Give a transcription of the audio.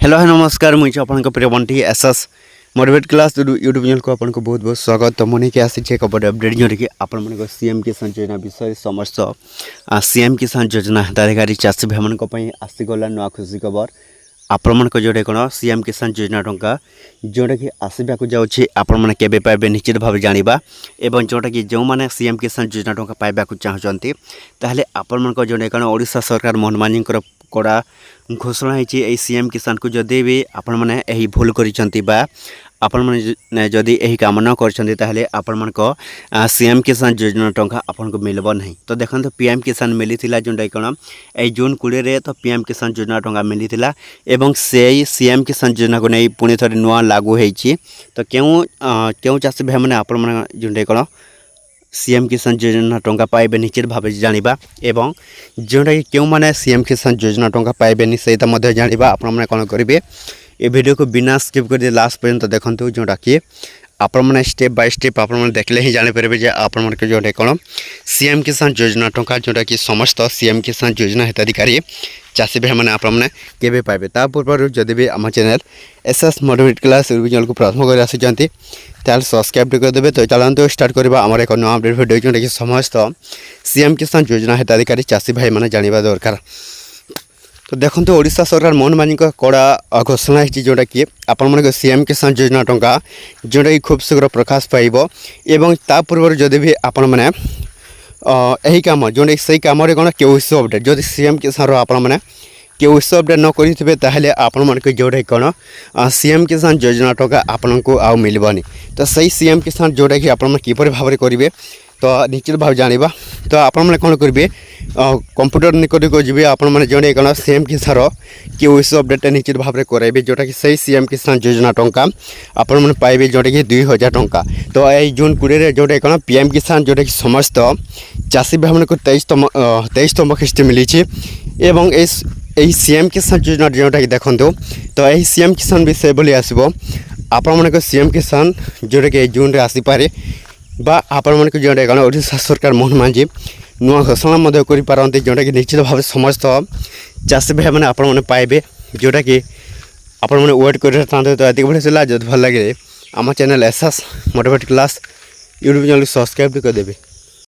Hello है नमस्कार मुझे अपन प्रिय Bunty SS motivate class YouTube channel को आपन को बहुत बहुत स्वागत। तो मुझे क्या आसी एक बड़े अपडेट जो कि आपण मन सीएम किसान योजना विषय समस्त सीएम किसान योजना हिताधिकारी चाषी भाई मान आसीगला नुआ खुशी खबर आपण मन जोड़े कौन सीएम किसान योजना टंका जोटा कि आसवाक जाऊँगी आपण मैंने केवे पाइबे निश्चित भाव जाना एवं जोटा कि जो मैंने सीएम किसान योजना टंका पाइबा चाहते ताहले आपण मन जोड़े कौन ओडिशा सरकार मोहन मांझी कड़ा घोषणा है सीएम किसान को जदि भी आपण मैंने यही भूल करिसेंती बा आपण मैंने जदि यही काम न करछंती ताहले आपण मन को सीएम किसान योजना टंका आपण को मिलबो नहीं। तो देखन तो पीएम किसान मिलीथिला जोंडा कोन ए जून 20 रे तो पीएम किसान योजना टंका मिलीथिला एवं से सीएम किसान योजना को नहीं पुणी थरे नुआ लागू होईची। तो क्यों चाषी भाई मैंने आपण मन जोंडा कोन सीएम किसान योजना टंका पाइबे निश्चित भाव जाना एवं जोटा कि क्यों मैंने सीएम किसान योजना टंका पाइबे सहित जाना आपण मैंने कौन करेंगे ये वीडियो को बिना स्किप कर दिए लास्ट पर्यंत देखते जोटा कि आपण मैंने स्टेप बाय स्टेप आपण मैंने देखले ही जापर जे आपण मन जोटे कौन सीएम किसान योजना टंका जोटा कि समस्त सीएम किसान योजना हिताधिकारी चाषी भाई मैंने आपने केवे पाइबे ता पूर्व जदि भी आम channel SS motivate class YouTube channel को प्रथम कर आसी ताल सब्सक्राइब करदे। तो चलते स्टार्ट करवा आम एक नुआ अपडेट वीडियो जोटा कि समस्त सीएम किसान योजना हिताधिकारी चाषी भाई मैंने जाना दरकार। तो देखो तो ओडिशा सरकार मोहन मांझी कड़ा घोषणा है जोटा कि आपण मन सीएम किसान योजना टंका जोटा कि खूब शीघ्र प्रकाश पाइब एवं ता पूर्व जदि भी आपण मैंने यही कम जोटा से कम कौन केओसी अपडेट जदि सीएम किसान आपण मैंने केओसी अपडेट न करेंगे ताहले आपण मन जोटा कौन सीएम किसान योजना टंका आपण को आउ मिलबनी। तो सही सीएम किसान जोटा कि आपण किपर भाव करेंगे तो निश्चित भाव जाना। तो आपण मैंने कौन करेंगे कंप्यूटर निकट को जी आपण मैंने जोड़े कौन सीएम किसान केओसी अपडेट निश्चित भाव में कराइबे जोटा कि सही सीएम किसान योजना टंका आपण मैंने पाइबे जोटा कि 2000 टंका। तो यही जून 20 जोटे कौन पीएम किसान जोटा कि समस्त चाषी भाई मान को 23तम किस्ती मिली एवं यही सीएम किसान योजना जोटा कि देखो तो यही सीएम किसान विषय बोली आसो आपण मान सीएम किसान जोटा कि जून रे आसीपारे बा आपण मान जोटा कौन ओडिशा सरकार मोहन मांझी नुआ घोषणा करते जोटा कि निश्चित भाव समस्त चाषी भाई मैंने आपण मैंने पाइबे जोटा कि आपण मैंने वेट कर। तो ये वीडियो जब भल लगे आम channel SS motivate class YouTube channel subscribe कर देवे।